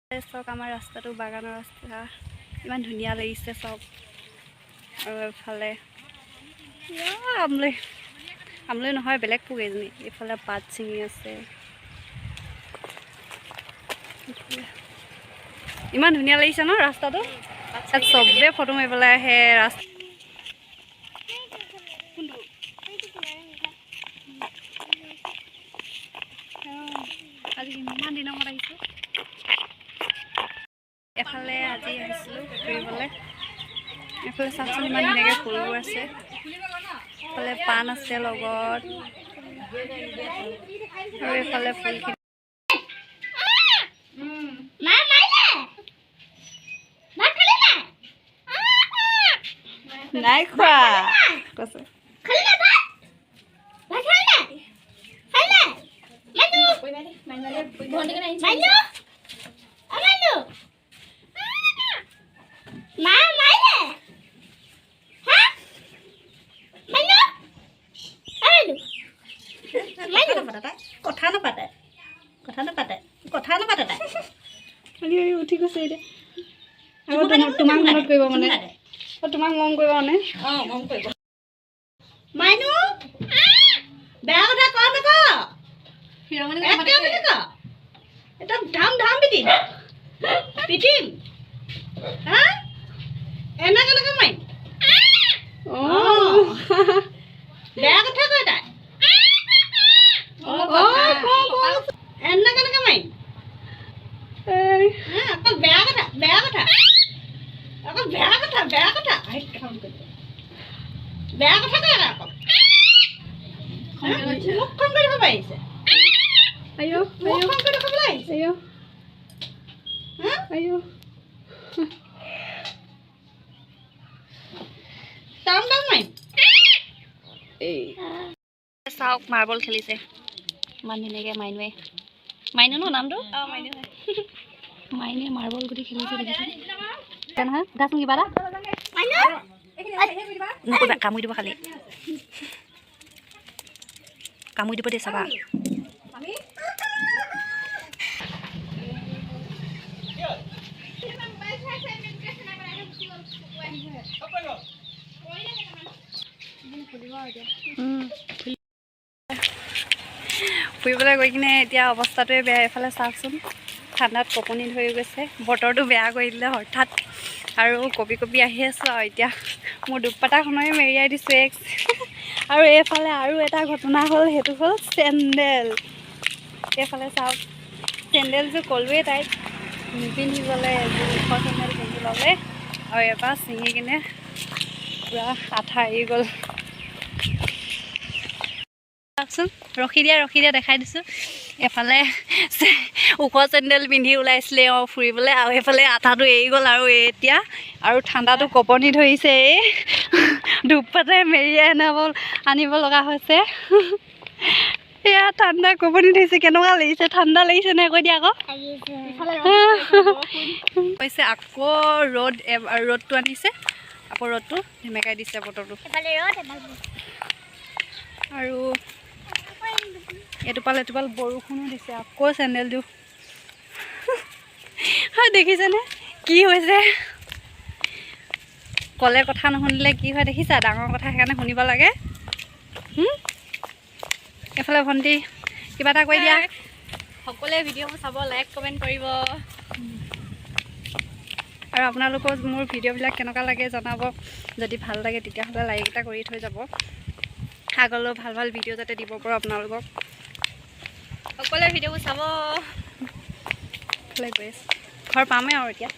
চাওক আমাৰ ৰাস্তাটো বাগানৰ ৰাস্তা ইমান ধুনীয়া লাগিছে চাওক আৰু এফালে আমলৈ আমলৈ নহয় বেলেগ পোক এজনী এইফালে পাত ছিঙি আছে ইমান ধুনীয়া লাগিছে ন ৰাস্তাটো তাত চবে ফটো মাৰিবলৈ আহে ৰাস্তা আজি ইমান দিনৰ মূৰত আহিছোঁ এফালে আজি আহিছিলোঁ ফুৰিবলৈ এফালে চাওকচোন ইমান ধুনীয়াকৈ ফুলবোৰ আছে এফালে পাণ আছে লগত আৰু এফালে ফুলখিনি নাই খোৱা কৈছে উঠি গৈছে এতিয়া তোমাক মনত কৰিব মানে তোমাক মৰম কৰিব মানে মৰম কৰিব মাইনু বেয়া কথা কওঁ নকওঁ একদম ধাম ধাম পিটিম পিটিম হা এনেকৈ এনেকৈ মাৰিম বেয়া কথা কয় তাই এনেকৈ এনেকৈ মাৰিম অকল বেয়া কথা অকল বেয়া কথা বেয়া কথা কয় অকল মুখখন কৰি খাব আহিছে মুখখন কৰি খাবলৈ আহিছে টান টান মাৰিম চাওক মাৰ্বল খেলিছে ইমান ধুনীয়াকৈ মাইনু ন নামটো মাইনে মাৰ্বল গুটি খেলিছে দেখিছে নহয় দাচোন কিবা এটা কামুৰি দিব খালি কামুৰি দিব দেই চাবা ফুৰিবলৈ গৈ কিনে এতিয়া অৱস্থাটোৱে বেয়া এফালে চাওকচোন ঠাণ্ডাত কঁপনি ধৰি গৈছে বতৰটো বেয়া কৰি দিলে হঠাৎ আৰু কঁপি কঁপি আহি আছোঁ আৰু এতিয়া মোৰ দুপাটাখনেই মেৰিয়াই দিছোঁ আৰু এইফালে আৰু এটা ঘটনা হ'ল সেইটো হ'ল চেণ্ডেল এইফালে চাওক চেণ্ডেলযোৰ ক'লোৱেই তাইক নিপিন্ধিবলৈ এযোৰ ওখ চেণ্ডেল পিন্ধি ল'লে আৰু এবাৰ ছিঙি কিনে পূৰা আঠা এৰি গ'ল চাওকচোন ৰখি দিয়া দেখাই দিছোঁ এফালে ওখ চেণ্ডেল পিন্ধি ওলাইছিলে ফুৰিবলৈ আৰু এইফালে আঠাটো এৰি গ'ল আৰু এতিয়া আৰু ঠাণ্ডাটো কঁপনি ধৰিছে এই দুপাটাই মেৰিয়াই আনিব লগা হৈছে এয়া ঠাণ্ডা কঁপনি ধৰিছে কেনেকুৱা লাগিছে ঠাণ্ডা লাগিছে নে কৈ দিয়া আকৌ কৈছে আকৌ ৰ'দটো আনিছে আকৌ ৰ'দটো ধেমেকাই দিছে বতৰটো আৰু এটোপাল বৰষুণো দিছে আকৌ চেণ্ডেলটো দেখিছেনে কি হৈছে ক'লে কথা নুশুনিলে কি হয় দেখিছা ডাঙৰ কথা সেইকাৰণে শুনিব লাগে এইফালে ভণ্টি কিবা এটা কৈ দিয়া সকলোৱে ভিডিঅ'বোৰ চাব লাইক কমেণ্ট কৰিব আৰু আপোনালোকৰ মোৰ ভিডিঅ'বিলাক কেনেকুৱা লাগে জনাব যদি ভাল লাগে তেতিয়াহ'লে লাইক এটা কৰি থৈ যাব আগলৈ ভাল ভাল ভিডিঅ' যাতে দিব পাৰোঁ আপোনালোকক সকলোৱে ভিডিঅ'বোৰ চাব গৈ ঘৰ পামেই আৰু এতিয়া